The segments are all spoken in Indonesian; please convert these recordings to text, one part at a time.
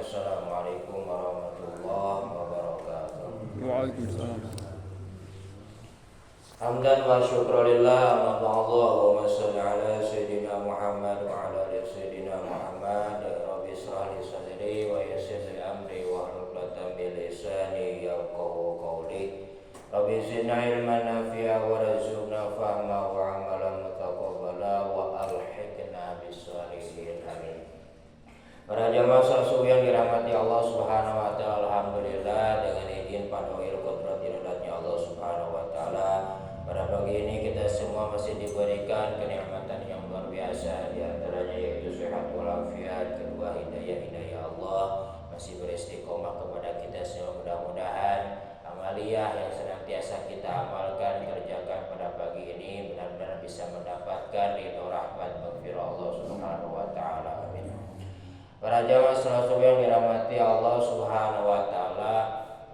Assalamualaikum warahmatullahi wabarakatuh. Waalaikumsalam. Hamdan wa syukrulillah, Allahumma sholli ala sayyidina Muhammad wa ala ali sayyidina Muhammad. Rabbi shrah li sadri wa yassir li amri wa hlul 'uqdatam min lisani yafqahu qawli. Rabbi zidna ilman nafi'a wa rzuqna fahma wa amalan mutaqabbala wa alhiqna bis sholihin. Amin. Para jamaah salawat yang dirahmati Allah Subhanahu wa taala, alhamdulillah dengan izin fadhil qudratin Allah Subhanahu wa taala, pada pagi ini kita semua masih diberikan kenikmatan yang luar biasa, di antaranya yaitu sehat walafiat, kedua hidayah Allah, masih beristiqomah kepada kita semua. Mudah-mudahan amaliyah yang senantiasa kita amalkan, kerjakan pada pagi ini benar-benar bisa mendapatkan ridho rahmat maghfirah Allah Subhanahu wa taala. Amin. Para jamaah salawat yang dirahmati Allah Subhanahu wa taala,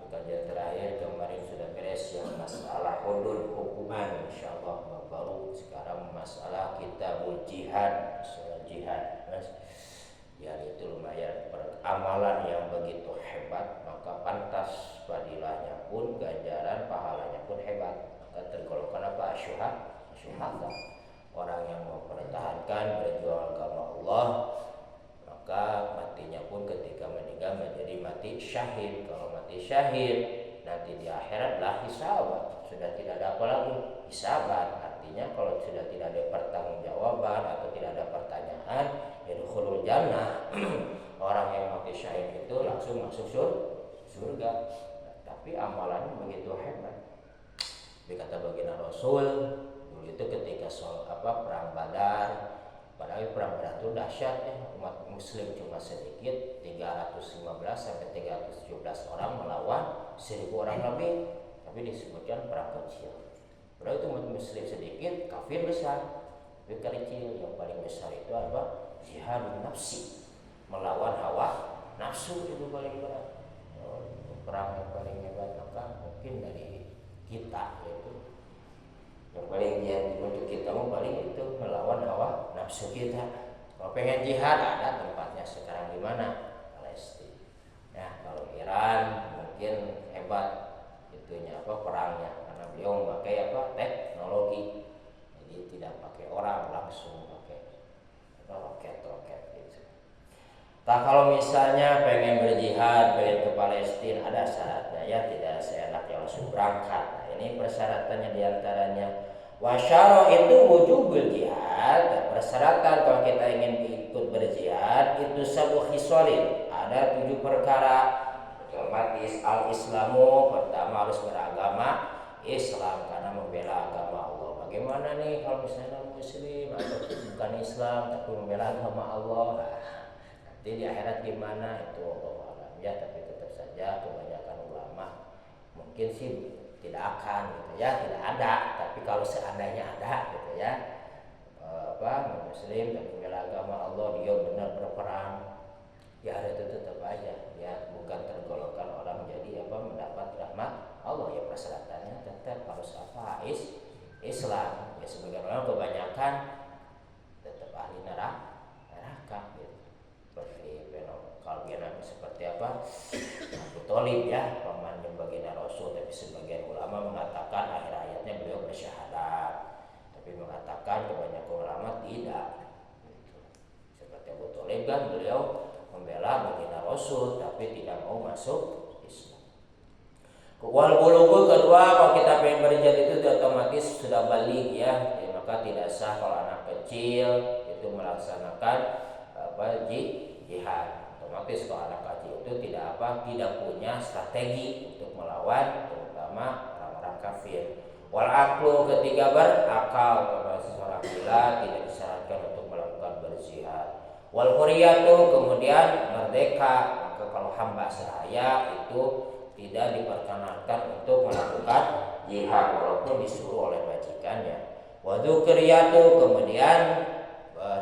kajian terakhir kemarin sudah beres yang masalah hudud hukuman, insyaallah baru sekarang masalah kitabul jihad, masalah jihad. Ya itu lumayan amalan yang begitu hebat, maka pantas fadilahnya pun, ganjaran pahalanya pun hebat. Maka tergolongkan apa? Syuhada, orang yang mempertahankan berjuang agama Allah, maka matinya pun ketika meninggal menjadi mati syahid. Kalau mati syahid nanti di akhirat lah hisab, sudah tidak ada apa lagi hisaban. Artinya kalau sudah tidak ada pertanggungjawaban atau tidak ada pertanyaan, yadkhulul jannah. Orang yang mati syahid itu langsung masuk surga. Tapi amalannya begitu hebat. Dikata baginda Rasul dulu itu ketika perang Badar, padahal perang Badar itu dahsyat ya, umat muslim cuma sedikit, 315 sampai 317 orang melawan 1000 orang lebih, tapi disebutkan perang kecil. Padahal itu umat muslim sedikit, kafir besar. Tapi kecil, yang paling besar itu apa? Jihad nafsi, melawan hawa nafsu, itu paling berat. Perang yang paling hebat maka mungkin dari kita, yaitu yang paling jihad untuk kita paling itu melawan hawa nafsu kita. Kalau pengen jihad ada tempatnya sekarang di mana? Palestina. Ya, kalau Iran mungkin hebat itunya perangnya, karena beliau memakai teknologi. Jadi tidak pakai orang, langsung pakai roket gitu. Nah, kalau misalnya pengen berjihad, pengen ke Palestina, ada syaratnya ya, tidak seenaknya langsung berangkat. Nah, ini persyaratannya diantaranya wasyara itu wujubul jihad. Persyaratan kalau kita ingin ikut berjihad itu sabu khisalin, ada 7 perkara. Otomatis al-islamu, pertama harus beragama Islam karena membela agama Allah. Bagaimana nih kalau misalnya muslim atau bukan Islam tapi membela agama Allah? Nanti di akhirat gimana itu Allah alam ya, tapi tetap saja kebanyakan ulama mungkin sih tidak akan gitu ya, tidak ada. Tapi kalau seandainya ada gitu ya, muslim dan membela agama Allah, dia benar berperang, ya itu tetap aja ya, bukan tergolongkan orang menjadi mendapat rahmat Allah. Ya persyaratannya tetap harus Islam. Ya sebagian orang kebanyakan tetap ahli neraka gitu. Kalau seperti Abu Thalib ya, paman yang baginda Rasul, tapi sebagian ulama mengatakan akhir ayatnya beliau bersyahadat, tapi mengatakan kebanyakan ulama tidak gitu. Seperti Abu Thalib kan beliau membela baginda Rasul tapi tidak mau masuk Islam. Wal bulugh kedua, kalau kita pengen berjihad itu otomatis sudah balik ya, maka tidak sah kalau anak kecil itu melaksanakan jihad. Otomatis kalau anak kecil itu tidak punya strategi untuk melawan terutama orang-orang kafir. Wal aqlu ketiga, berakal, kepada seorang gila tidak disyaratkan untuk melakukan berjihad. Wal huriyatu kemudian merdeka, maka kalau hamba sahaya itu tidak diperkenankan untuk melakukan jihad walaupun disuruh oleh majikannya. Wa dzukriyatu kemudian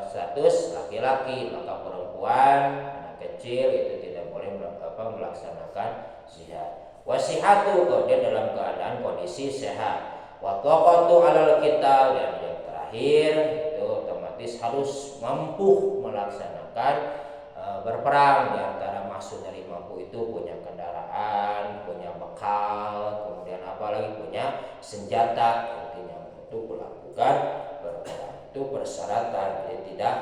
status laki-laki, maka perempuan kecil itu tidak boleh melaksanakan jihad. Wasihatu kalau dia dalam keadaan kondisi sehat. Wa taqatu alal qital, dan yang terakhir itu otomatis harus mampu melaksanakan berperang. Di antara maksud dari mampu itu punya kendaraan, punya bekal, kemudian apalagi punya senjata, intinya untuk melakukan berperang. Itu persyaratan, jadi tidak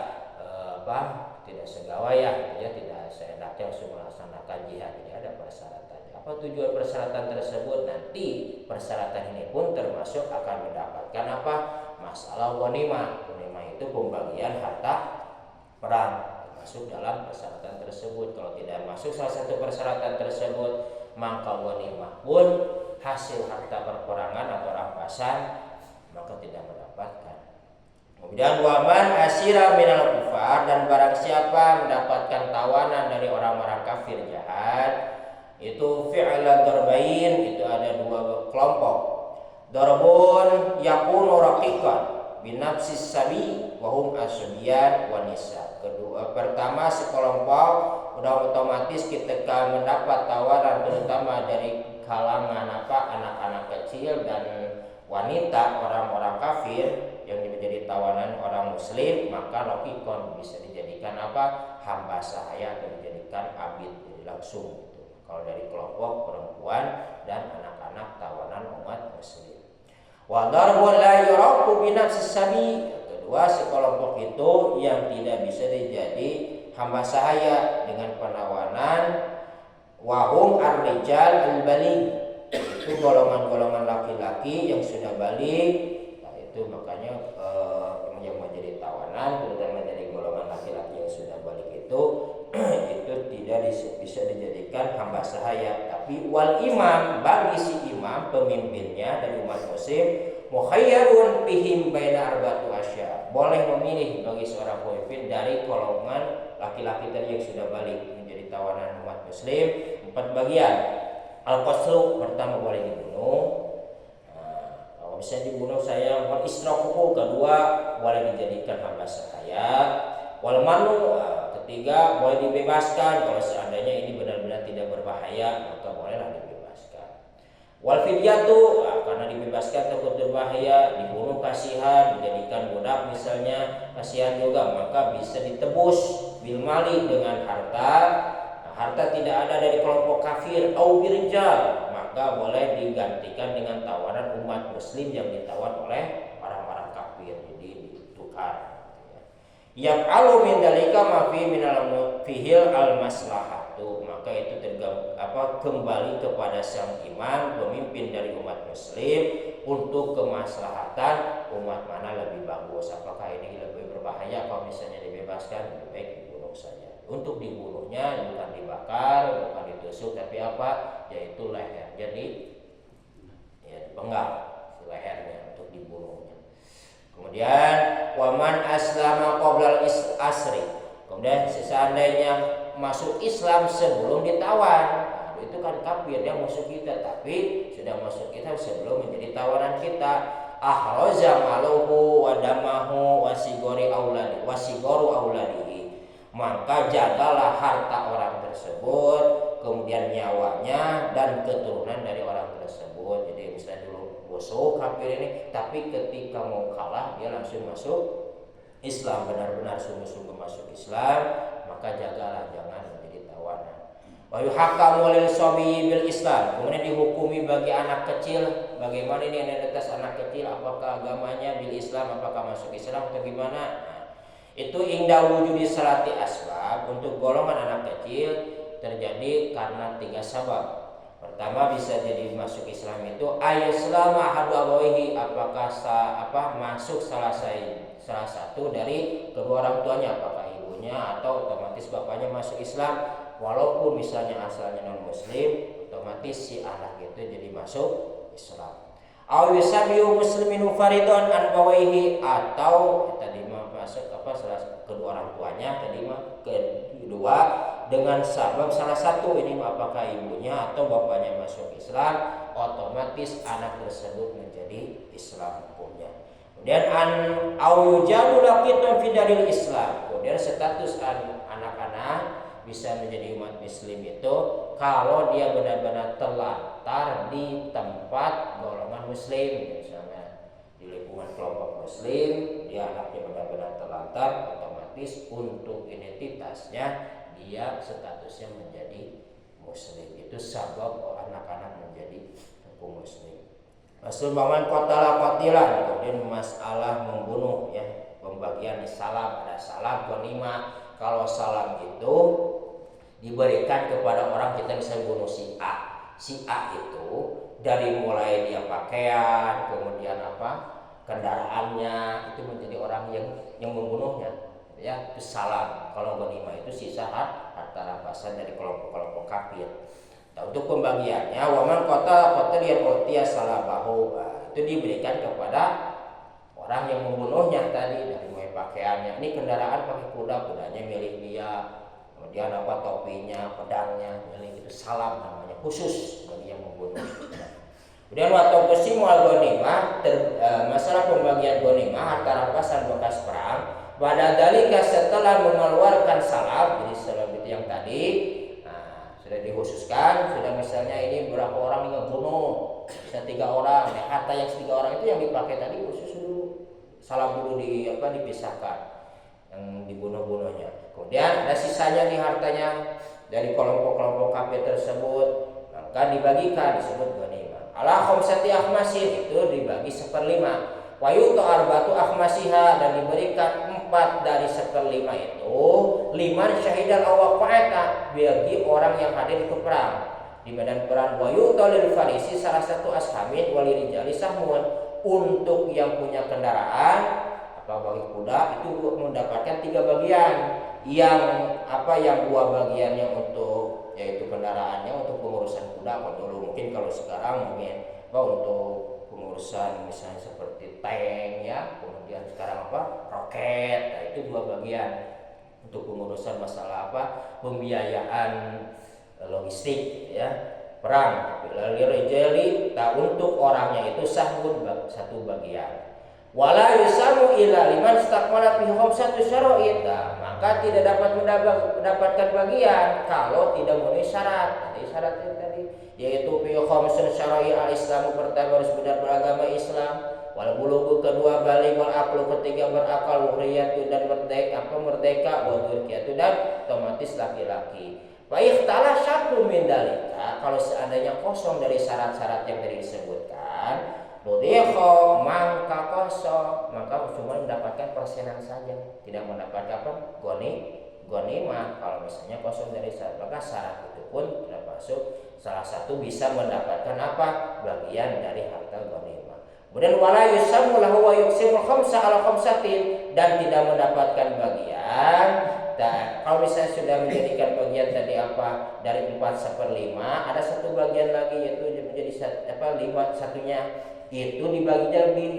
tidak segawaya, ya, tidak seenaknya langsung melaksanakan jihad. Jadi ada persyaratannya. Apa tujuan persyaratan tersebut? Nanti persyaratan ini pun termasuk akan mendapatkan apa? Masalah ghanimah. Ghanimah itu pembagian harta perang, masuk dalam persyaratan tersebut. Kalau tidak masuk salah satu persyaratan tersebut, maka ghanimah pun hasil harta perperangan atau rampasan maka tidak mendapatkan. Kemudian waman asira minal kufar, dan barang siapa mendapatkan tawanan dari orang-orang kafir jahat, itu fi'la darbain, itu ada dua kelompok. Darbun yakunu raqiqan binafsis sabi wa hum asbiyan wa nisa. Kedua, pertama sekelompok udah otomatis ketika mendapat tawanan terutama dari kalangan anak-anak kecil dan wanita orang-orang kafir yang menjadi tawanan orang muslim, maka raqiqan bisa dijadikan hamba sahaya atau dijadikan abid, jadi langsung gitu. Kalau dari kelompok perempuan dan anak-anak tawanan umat muslim. Wa darbun la yuraqu bi nafsis sabi. Kedua, sekelompok itu yang tidak bisa dijadi hamba sahaya dengan penawanan wahum ar-rijal al-baligh, itu golongan-golongan laki-laki yang sudah balik. Nah, itu makanya yang menjadi tawanan terutama dari golongan laki-laki yang sudah balik itu tidak bisa dijadikan hamba sahaya. Tapi wal imam, bagi si imam pemimpinnya dari umat muslim, mukhayyarun bihim baina arba'ati asya, boleh memilih bagi seorang pemimpin dari golongan laki-laki tadi yang sudah balik menjadi tawanan umat muslim 4 bagian. Al-qaslu, pertama boleh dibunuh. Kalau bisa dibunuh saya, wal israquhu, kedua boleh dijadikan hamba sahaya. Wal manu, ketiga boleh dibebaskan kalau seandainya ini benar-benar tidak berbahaya, maka bolehlah dibebaskan. Wal fidyatu, karena dibebaskan takut berbahaya, dibunuh kasihan, dijadikan budak misalnya kasihan juga, maka bisa ditebus bil mali dengan harta. Harta tidak ada dari kelompok kafir au birjal, maka boleh digantikan dengan tawaran umat muslim yang ditawan oleh orang-orang kafir, jadi ditukar. Yang alu min dalika ma fi minal fihil al maslahatu, maka itu kembali kepada sang imam pemimpin dari umat muslim untuk kemaslahatan umat mana lebih bagus. Apakah ini lebih berbahaya kalau misalnya dibebaskan, lebih baik dibunuh saja. Untuk dibunuhnya bukan dibakar, bukan ditusuk, tapi yaitu leher. Jadi dipenggal si lehernya untuk dibunuhnya. Kemudian waman aslama qoblal asri, kemudian seandainya masuk Islam sebelum ditawan, itu kan kafir, dia musuh kita, tapi sudah masuk kita sebelum menjadi tawanan kita. Ahraza maluhu wa damahu wasigoru auladihi, maka jagalah harta orang tersebut, kemudian nyawanya dan keturunan dari orang tersebut. Jadi misalnya dulu musuh kafir ini, tapi ketika mau kalah dia langsung masuk Islam, benar-benar sungguh-sungguh masuk Islam, maka jagalah, jangan menjadi tawanan. Wa yuhakamu lil sabi bil Islam, kemudian dihukumi bagi anak kecil. Bagaimana ini identitas anak kecil, apakah agamanya bil Islam, apakah masuk Islam atau gimana? Itu ingda wujudi salati asbab, untuk golongan anak kecil terjadi karena 3 sebab. Pertama, bisa jadi masuk Islam itu ayyaslama ahadu abawaihi, apakah masuk salah satu dari kedua orang tuanya, apakah ibunya atau otomatis bapaknya masuk Islam, walaupun misalnya asalnya non muslim, otomatis si anak itu jadi masuk Islam. Aw yusabiu muslimin faridon an bawaihi, atau tadi masuk salah kedua orang tuanya, kedua dengan sabab salah satu ini, apakah ibunya atau bapaknya masuk Islam, otomatis anak tersebut menjadi Islam hukumnya. Kemudian au yujadu laqitun fi daril Islam, kemudian status anak-anak bisa menjadi umat muslim itu kalau dia benar-benar terlantar di tempat golongan muslim, misalnya di lingkungan kelompok muslim, dia anaknya benar-benar terlantar, otomatis untuk identitasnya dia statusnya menjadi muslim. Itu sebab anak-anak menjadi hukum muslim. Rasul Muhammad qatala qatilan, kemudian masalah membunuh ya, pembagian salam, ada salam ghanimah. Kalau salam itu diberikan kepada orang, kita bisa bunuh si A. Si A itu dari mulai dia pakaian, kemudian kendaraannya, itu menjadi orang yang membunuhnya ya, itu salam. Kalau ghanimah itu sisa harta rampasan dari kelompok-kelompok kafir. Nah, untuk pembagiannya waman qataliyan utiya salabahu, itu diberikan kepada orang yang membunuhnya tadi, dari mulai pakaiannya, ini kendaraan pakai kuda, kudanya milik dia, kemudian topinya, pedangnya milik, itu salam namanya, khusus bagi yang membunuh. Kemudian waktu qasimu al-ghanimah, masalah pembagian ghanimah harta rampasan bekas perang. Pada dalika setelah mengeluarkan salam, jadi salam itu yang tadi sudah dikhususkan, sudah misalnya ini berapa orang yang membunuh, bisa 3 orang, ya, harta yang 3 orang itu yang dipakai tadi khusus dulu, salam dulu dipisahkan yang dibunuh-bunuhnya. Kemudian ada sisanya nih hartanya dari kelompok-kelompok kafir tersebut, maka dibagikan, disebut ghanimah. Ala khamsati akhmasin, itu dibagi 1/5. Wa yu'ta arba'atu akhmasiha, dan diberikan 4 dari 1/5 itu liman syahidal awaqa'ata, bagi orang yang hadir di perang, di medan perang. Wa yu'ta lil farisi salah satu ashamin walirijali sahmun, untuk yang punya kendaraan bagi kuda itu mendapatkan 3 bagian, yang 2 bagiannya untuk yaitu kendaraannya, untuk pengurusan kuda. Kalau dulu mungkin, kalau sekarang mungkin untuk pengurusan misalnya seperti tank ya, kemudian sekarang roket. Nah, itu 2 bagian untuk pengurusan masalah pembiayaan logistik ya, perang. Lirijali, untuk orangnya itu sahmun 1 bagian. Wala yusamu illa liman istakmalat fi khamsatu syara'id, maka tidak dapat mendapatkan bagian kalau tidak memenuhi syarat. Tadi syaratnya tadi yaitu fi khamsun syara'i al-Islam, pertama harus benar beragama Islam, wal bulughu kedua balik, wal aqlu ketiga berakal, hurriyatu dan merdeka, wa dzurriyatu dan otomatis laki-laki. Wa ikhtala syartu min dalika, kalau seandainya kosong dari syarat-syarat yang tadi disebutkan, Dodekho mangka kosong, maka cuma mendapatkan persenan saja, tidak mendapatkan ghanimah. Kalau misalnya kosong dari syarat, maka syarat itu pun tidak masuk. Salah satu bisa mendapatkan bagian dari harta ghanimah. Kemudian wala yusammu lahu wa yuqsimul khamsa ala khamsatin, dan tidak mendapatkan bagian. Dan kalau misalnya sudah menjadikan bagian tadi dari 4/5, ada 1 bagian lagi, yaitu menjadi 5 satunya itu dibagi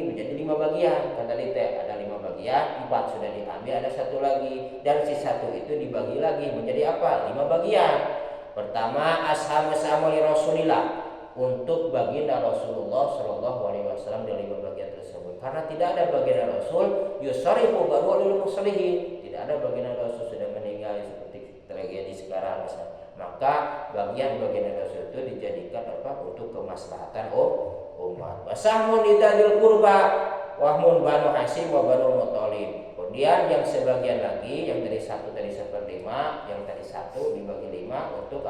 menjadi 5 bagian. Kan tadi ada 5 bagian, 4 sudah diambil, ada 1 lagi, dan si 1 itu dibagi lagi menjadi 5 bagian. Pertama, ashamu li Rasulillah, untuk baginda Rasulullah Shallallahu Alaihi Wasallam dari 5 bagian tersebut. Karena tidak ada baginda Rasul, yusarifu baru lil muslimin, tidak ada baginda Rasul sudah meninggal seperti tragedi sekarang misalnya. Maka bagian-bagian Rasul itu dijadikan untuk kemaslahatan umat. Wasahmun lidadil kurba wahmun banu Hasyim wa banu Muthalib. Kemudian yang sebagian lagi, yang dari 1 dari 1/5, yang tadi 1 dibagi 5 untuk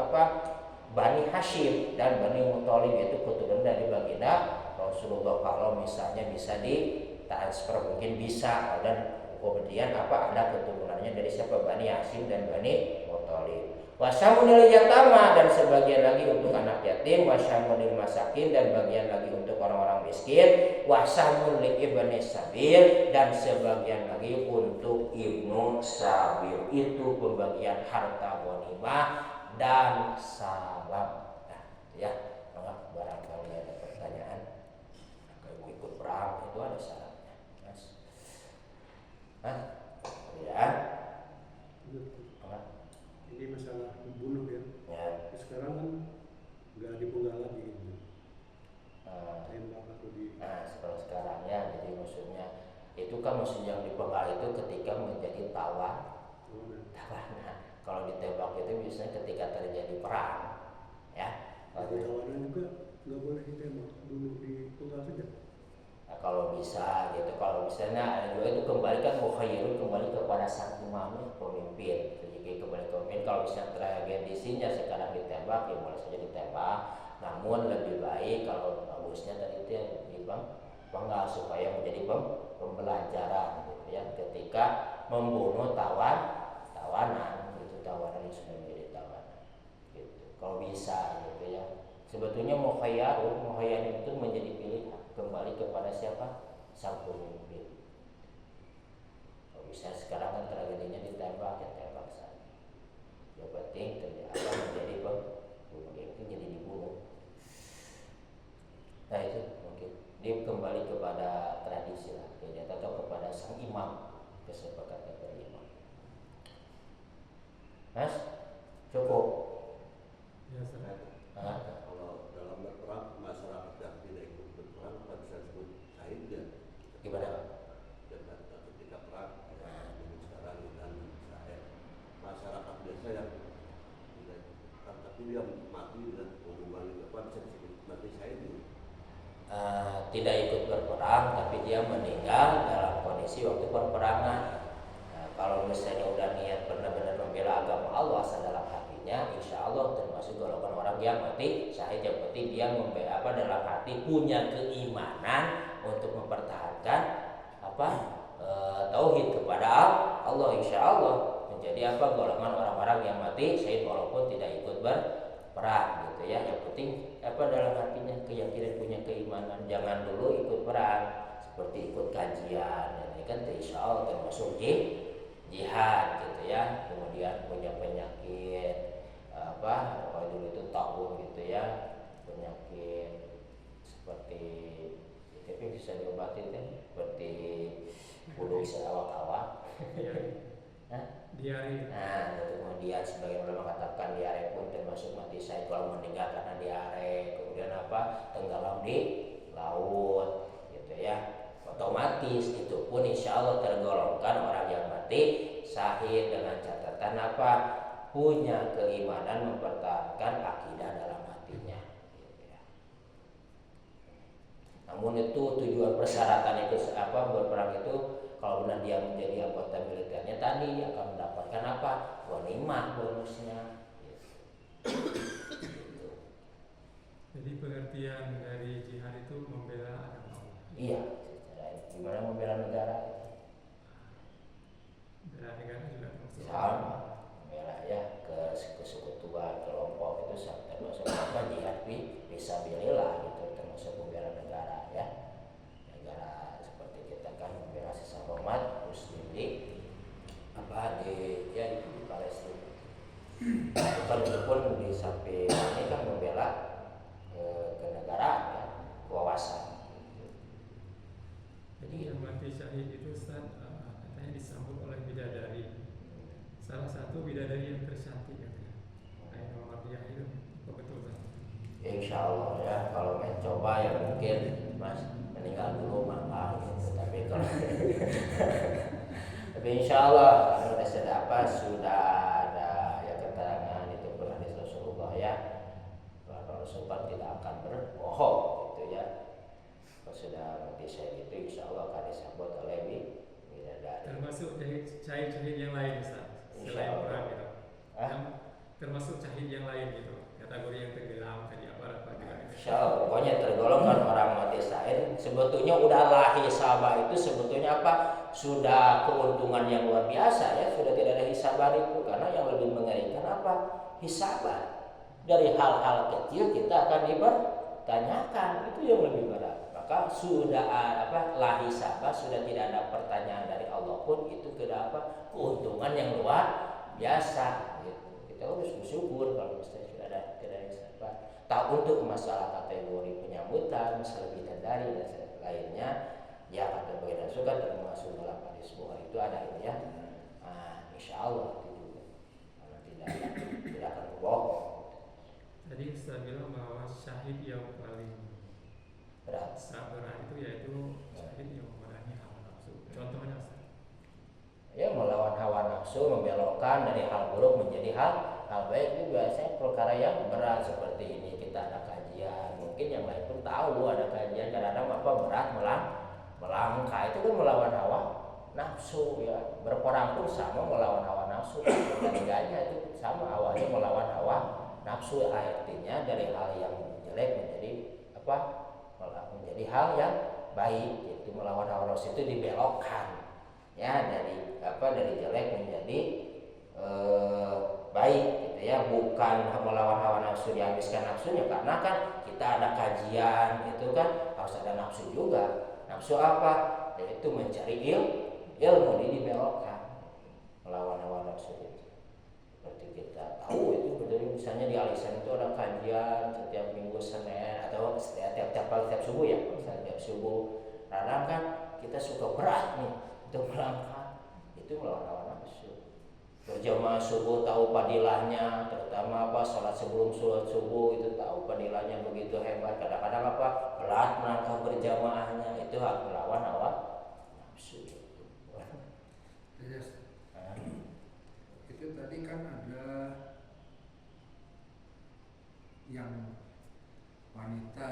Bani Hasyim dan Bani Muthalib, yaitu keturunan dari baginda Rasulullah. Kalau misalnya bisa ditransfer mungkin bisa, dan kemudian ada keturunannya dari siapa, Bani Hasyim dan Bani Muthalib. Wasyamunil yatama, dan sebagian lagi untuk anak yatim, wasyamunil masakin, dan bagian lagi untuk orang-orang miskin, wasyamunil ibni sabil, dan sebagian lagi untuk ibnu sabil. Itu pembagian harta ghanimah dan salam. Nah, ya, barangkali ada pertanyaan. Kalau ikut perang itu ada syaratnya, Mas. Ya. Ini masalah membunuh ya. Sekarang kan nggak dipenggal lagi gitu. Tembak atau kalau sekarang ya, jadi maksudnya itu kan yang dipenggal itu ketika menjadi tawanan. Kalau ditembak itu biasanya ketika terjadi perang, ya. Tawanan juga nggak boleh ditembak, dulu dipenggal saja. Nah, kalau bisa gitu, kalau misalnya juga itu kembali kan mukhayyirun, kembali kepada sang imam, pemimpin. Jadi kembali ke pemimpin. Kalau kalau misalnya tragedisinya sekarang ditembak ya boleh saja ditembak, namun lebih baik kalau bagusnya tadi itu dipenggal supaya menjadi pembelajaran gitu ya, ketika membunuh tawanan itu, tawanan yang sudah menjadi tawanan gitu. Kalau bisa gitu ya, sebetulnya mukhayarun itu menjadi pilihan, kembali kepada siapa? Sang pemimpin. Kalau bisa sekarang kan tragedinya ditembak, ya tembak saja. Yang penting akan menjadi itu jadi dibunuh. Nah itu mungkin dia kembali kepada tradisi lah, ya, atau kepada sang imam, kesepakatan dari imam. Mas, cukup. Ya, kalau dalam berperang masyarakat yang tidak ikut berperang bisa disebut syahid ya. Gimana? Ketika perang sekarang dan masyarakat biasa yang tidak ikut, tapi dia mati dan mengulangi apa bisa disebut mati syahid ya? Tidak ikut berperang tapi dia meninggal dalam kondisi waktu perperangan. Kalau misalnya udah niat benar-benar membela agama Allah dalam hatinya, insya Allah termasuk golongan orang yang mati syahid. Yang penting dia membela dalam hati, punya keimanan untuk mempertahankan tauhid kepada Allah, insya Allah menjadi golongan orang-orang yang mati syahid walaupun tidak ikut berperang gitu ya. Yang penting dalam hatinya keyakinan, punya keimanan. Jangan dulu ikut perang seperti ikut kajian, ini kan insya Allah termasuk jihad gitu ya. Kemudian punya penyakit kalau dulu itu tahu gitu ya, penyakit seperti tapi bisa diobati seperti bulu bisa awak-awak. Diare. Nah, kemudian sebagian ulama katakan diare pun termasuk mati syahid kalau meninggal karena diare. Kemudian tenggelam di laut gitu ya. Otomatis itu pun insya Allah tergolongkan orang yang mati syahid dengan catatan punya keimanan, mempertahankan akidah dalam hatinya gitu ya. Namun itu tujuan persyaratan itu berperang itu kalau benar dia menjadi anggota militernya tadi akan mendapatkan ghanimah bonusnya gitu. Jadi pengertian dari jihad itu membela agama Allah. Iya, gimana membela negara? Bela negara juga termasuk Sama, membela ya kesekutuan kelompok itu termasuk jihad fisabilillah gitu, termasuk membela negara ya. Negara seperti kita kan membela sesama umat muslim di Palestina. Bukan itu pun di samping ini kan membela kenegaraan ya, kewawasan. Jadi yang mati syahid itu katanya disambut oleh bidadari. Salah satu bidadari yang tercantik katanya. Aina Mardiah itu betul kan? Insya Allah ya, kalau mencoba ya mungkin Mas meninggal dulu malah gitu. Tapi kalau tapi insya Allah sudah ada ya keterangan itu hadis Rasulullah ya, bahwa Rasulullah tidak akan berbohong gitu ya. Kalau sudah mati syahid itu insya Allah akan disambut oleh bidadari. Termasuk syahid yang lain Ustaz. Selain perang gitu. Termasuk syahid yang lain gitu. Kategori yang tenggelam tadi apa juga. Insya Allah pokoknya tergolong kan orang mati syahid. Sebetulnya udahlah hisabah itu sebetulnya sudah keuntungan yang luar biasa ya. Sudah tidak ada hisabah itu, karena yang lebih mengerikan hisabah. Dari hal-hal kecil kita akan dipertanyakan, itu yang lebih berat. Maka sudah lah hisabah, sudah tidak ada pertanyaan dari Allah pun itu keuntungan yang luar biasa gitu. Kita harus bersyukur kalau misalnya sudah ada hisabah. Tak untuk masalah kategori penyambutan, masalah bidadari dan lainnya ya, kategori dan suka termasuk dalam hadis Bukhari itu ada ini ya. Insya Allah itu juga karena tidak akan bohong. Tadi Ustaz bilang bahwa syahid yang paling Berat itu yaitu syahid yang memerangi hawa nafsu. Contohnya Ustaz? Ya, melawan hawa nafsu, membelokkan dari hal buruk menjadi hal baik itu biasanya perkara yang berat seperti ini. Kita ada kajian, mungkin yang lain pun tahu ada kajian, kadang-kadang berat melangkah itu kan melawan hawa nafsu ya. Berperang pun sama melawan hawa nafsu, dan itu sama awalnya melawan hawa nafsu, artinya dari hal yang jelek menjadi apa? Menjadi hal yang baik, yaitu melawan hawa nafsu itu dibelokkan ya, dari jelek menjadi baik gitu ya, bukan melawan hawa nafsu dihabiskan nafsunya, karena kan kita ada kajian itu kan harus ada nafsu juga. Nafsu apa? Yaitu mencari ilmu, dibelokkan melawan hawa nafsu itu. Berarti kita tahu itu betul, misalnya di Alisan itu ada kajian setiap minggu Senin atau tiap subuh ya, misalnya tiap subuh. Kadang kan kita suka berat nih untuk melangkah, itu melawan hawa nafsu. Berjamaah subuh tahu padilahnya, terutama sholat sebelum sholat subuh itu tahu padilahnya begitu hebat. Kadang-kadang berat melangkah berjamaahnya, itu melawan hawa nafsu. Itu tadi kan ada yang wanita,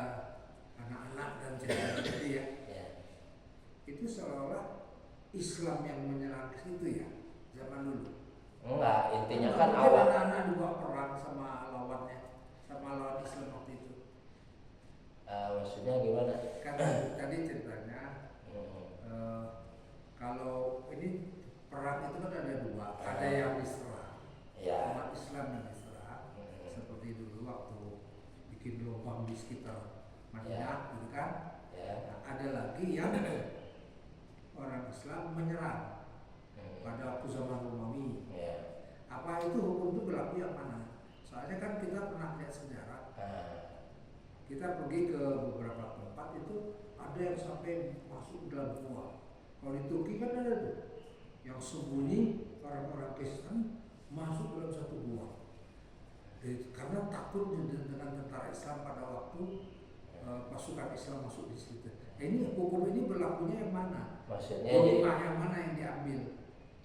anak-anak dan cewek itu ya. Itu seolah Islam yang menyerang ke situ ya, zaman dulu. Enggak, intinya kan mungkin awal anak-anak juga perang sama lawannya, sama lawan Islam waktu itu. maksudnya gimana? Karena tadi ceritanya kalau ini perang itu kan ada dua, ada yang diserang, Ya. umat Islam yang diserang, seperti dulu waktu bikin lubang di sekitar Madinah, gitu kan? Ya. Nah, ada lagi yang orang Islam menyerang pada waktu zaman Romawi. Ya. Apa itu hukum itu berlaku yang mana? Soalnya kan kita pernah lihat sejarah. Kita pergi ke beberapa tempat itu ada yang sampai masuk dalam gua. Kalau di Turki kan ada tuh yang sembunyi orang-orang Kristen masuk dalam satu gua. Karena takut dengan tentara Islam pada waktu pasukan Islam masuk di situ. Nah, ini hukum ini berlakunya yang mana? Maksudnya Ghanimah yang mana yang diambil?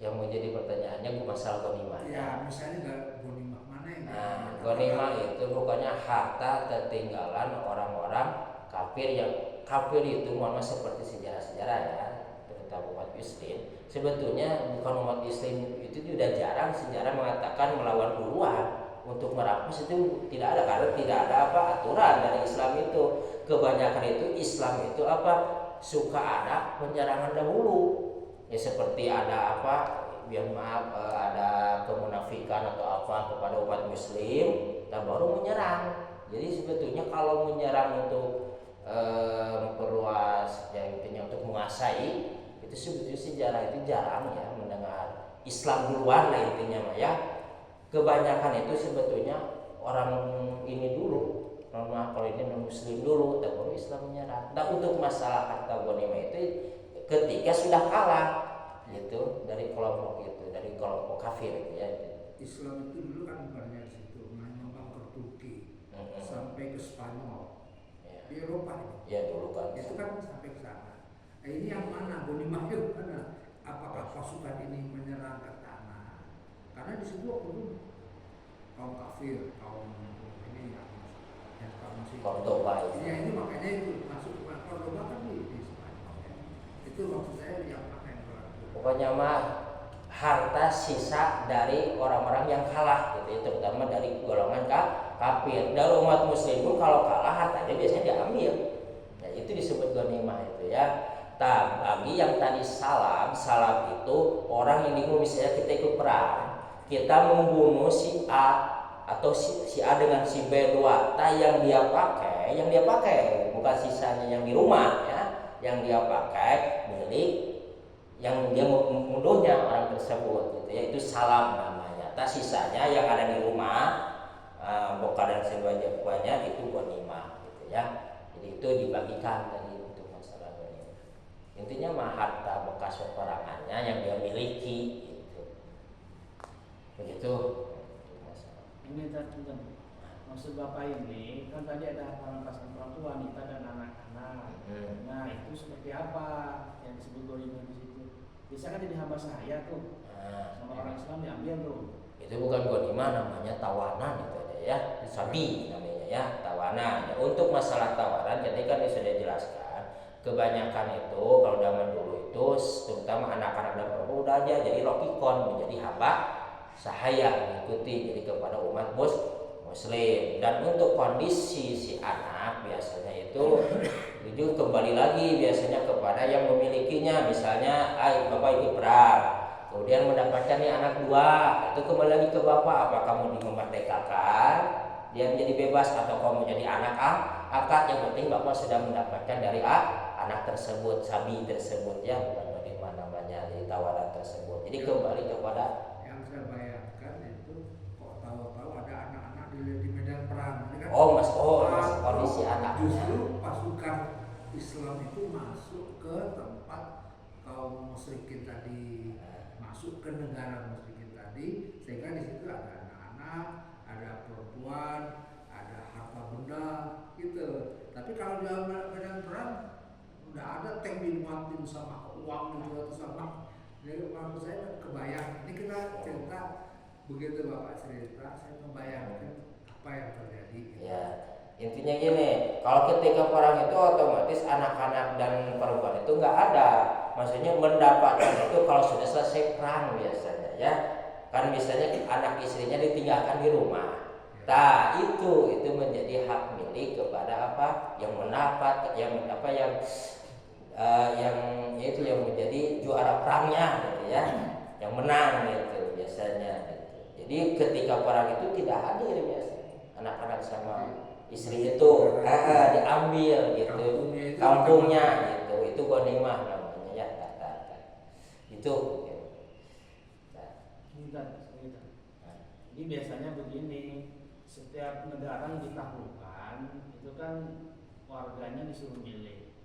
yang menjadi pertanyaannya masalah ghanimah. Ya, misalnya ghanimah mana yang diambil? Ghanimah itu pokoknya harta tertinggalan orang-orang kafir, yang kafir itu mohon maaf seperti sejarah-sejarah ya, terutama umat Muslim. Sebetulnya bukan umat Muslim itu sudah jarang sejarah mengatakan melawan duluan untuk merampas, itu tidak ada, karena tidak ada aturan dari Islam itu. Kebanyakan itu Islam itu suka ada penyerangan dahulu. Ya seperti ada ada kemunafikan atau kepada umat Muslim, dan baru menyerang. Jadi sebetulnya kalau menyerang untuk memperluas, ya intinya untuk menguasai, itu sebetulnya sejarah itu jarang ya mendengar Islam duluan lah intinya ya. Kebanyakan itu sebetulnya orang ini dulu, kalau ini non Muslim dulu, dan baru Islam menyerang. Nah untuk masalah harta ghanimah itu ketika sudah kalah gitu dari kelompok itu, dari kelompok kafir itu ya. Islam itu dulu kan banyak di situ, menyumbang ke Turki, sampai ke Spanyol, di Eropa ya dulu kan. Itu kan sampai ke sana. Nah, ini yang mana? Ghanimah yang mana? Apakah pasukan ini menyerang ke tanah? Karena di situ waktu itu kaum kafir, kaum ini yang masih Cordoba itu. Ya ini makanya itu masuk ke Cordoba kan di Spanyol ya. Itu maksud saya yang mana yang berlaku? Pokoknya harta sisa dari orang-orang yang kalah gitu ya, terutama dari golongan kafir. Dari umat Muslim pun kalau kalah hartanya biasanya diambil. Nah, itu disebut ghanimah itu ya. Bagi yang tadi salam itu orang yang bingung, misalnya kita ikut perang, kita membunuh si A atau si A dengan si B dua, yang dia pakai bukan sisanya yang di rumah ya, yang dia pakai milik yang dia membunuhnya orang tersebut gitu ya, itu salam namanya. Sisanya yang ada di rumah, bekal dan sebagainya itu ghanimah gitu ya. Jadi itu dibagikan tadi untuk masalah ghanimah. Intinya harta bekas peperangannya yang dia miliki gitu. Begitu. Ini tadi maksud Bapak ini kan tadi ada perampasan orang tua, wanita dan anak-anak. Nah itu seperti apa yang disebut ghanimah di situ? Bisa kan jadi hamba sahaya tuh, sama orang Islam diambil tuh. Itu bukan ghanimah, namanya tawanan itu aja ya, sabi namanya ya, tawanan. Ya, untuk masalah tawanan, jadi kan sudah jelaskan, kebanyakan itu kalau zaman dulu itu, terutama anak-anak dan perempuan udah aja jadi lokikon, menjadi hamba sahaya mengikuti jadi kepada umat muslim. Dan untuk kondisi si anak biasanya itu kembali lagi biasanya kepada yang memilikinya. Misalnya bapak ikut perang, kemudian mendapatkan nih anak 2, itu kembali lagi ke bapak. Apa kamu memerdekakan dia menjadi bebas atau kamu menjadi anak akad? Yang penting bapak sudah mendapatkan dari anak tersebut, sabi tersebut, ya bukan bagaimana namanya di tawaran tersebut. Jadi kembali kepada yang saya bayangkan itu kok tahu-tahu ada anak-anak di medan perang. Ini kan mas kondisi anak. Justru pasukan Islam itu masuk ke tempat kaum musyrikin tadi, masuk ke negara musyrikin tadi, sehingga di situ ada anak-anak, ada perempuan, ada harta benda gitu. Tapi kalau di medan perang udah ada tank dimuatin sama uang gitu atau sama. Jadi maksud saya kebayang. Ini kita cerita begitu bapak cerita, saya membayangkan apa yang terjadi. Ya, intinya gini, kalau ketika perang itu otomatis anak-anak dan perempuan itu nggak ada. Maksudnya mendapatkan itu kalau sudah selesai perang biasanya, ya kan biasanya anak istrinya ditinggalkan di rumah. Nah itu menjadi hak milik kepada apa yang mendapat yang menjadi juara perangnya gitu ya, yang menang gitu biasanya gitu. Jadi ketika perang itu tidak hadir biasanya anak-anak sama istri itu diambil gitu kampungnya gitu, itu ghanimah namanya ya itu gitu. Jadi biasanya begini, setiap negara yang ditaklukkan itu kan warganya disuruh milih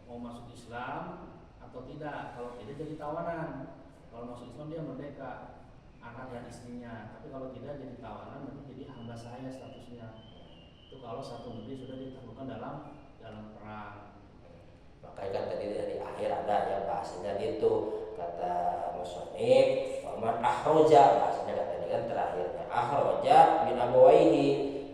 mau masuk Islam atau tidak. Kalau tidak jadi tawanan, kalau masuk Islam dia merdeka anak dan istrinya, tapi kalau tidak jadi tawanan nanti jadi hamba saya statusnya. Itu kalau satu negeri sudah ditaklukkan dalam perang. Makanya kan tadi dari akhir ada ya bahasanya itu kata musannif waman ahroja, bahasanya kata ini kan terakhirnya ahroja min abawaihi,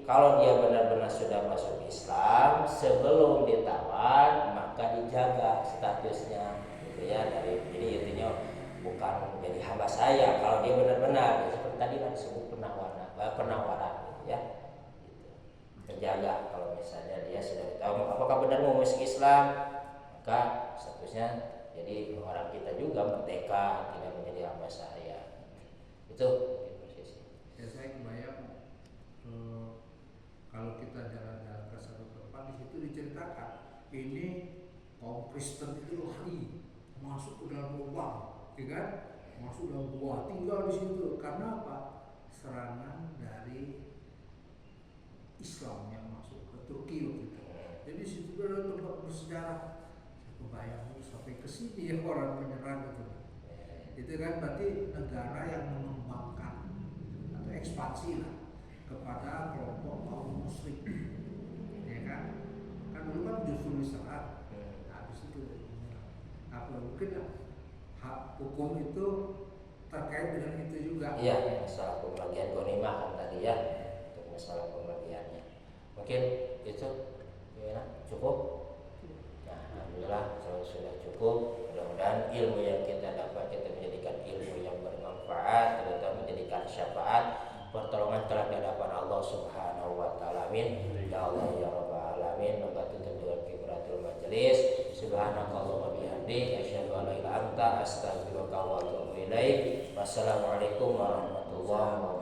kalau dia benar-benar sudah masuk Islam sebelum ditawan maka dijaga statusnya gitu ya. Jadi intinya bukan menjadi hamba saya kalau dia benar-benar seperti tadi kan disebut penawaran gitu ya, terjaga. Kalau misalnya dia sudah tahu apakah benar mau masuk Islam, maka statusnya jadi orang kita juga merdeka, tidak menjadi hamba saya. Itu posisi. Ya saya kebayang kalau kita jalan-jalan ke satu tempat, di situ diceritakan ini kaum Kristen itu lari masuk ke dalam lubang, ya kan? Masuk dalam gua, tinggal di situ. Karena apa? Serangan dari Islam yang masuk ke Turki waktu itu. Jadi situ ada tempat bersejarah. Saya kebayang sampai ke sini ya orang menyerang gitu. Itu kan berarti negara yang mengembangkan atau ekspansi lah kepada kelompok kaum musyrik, ya kan? Kan dulu kan justru diserang, habis itu apa mungkin hak hukum itu terkait dengan itu juga. Iya, masalah pembagian ghanimah kan tadi ya, untuk masalah pembagiannya. Mungkin itu ya, cukup. Nah, alhamdulillah sudah cukup. Mudah-mudahan ilmu yang kita dapat kita menjadikan ilmu yang bermanfaat, terutama menjadikan syafaat, pertolongan kelak di hadapan Allah Subhanahu wa taala. Amin. Ya Allah ya rabbal alamin. Maka tutup dengan kifaratul majelis. Subhanakallahumma bihamdik asyhadu an la ilaha illa anta astaghfiruka wa atubu ilaik. Wassalamualaikum warahmatullahi wabarakatuh.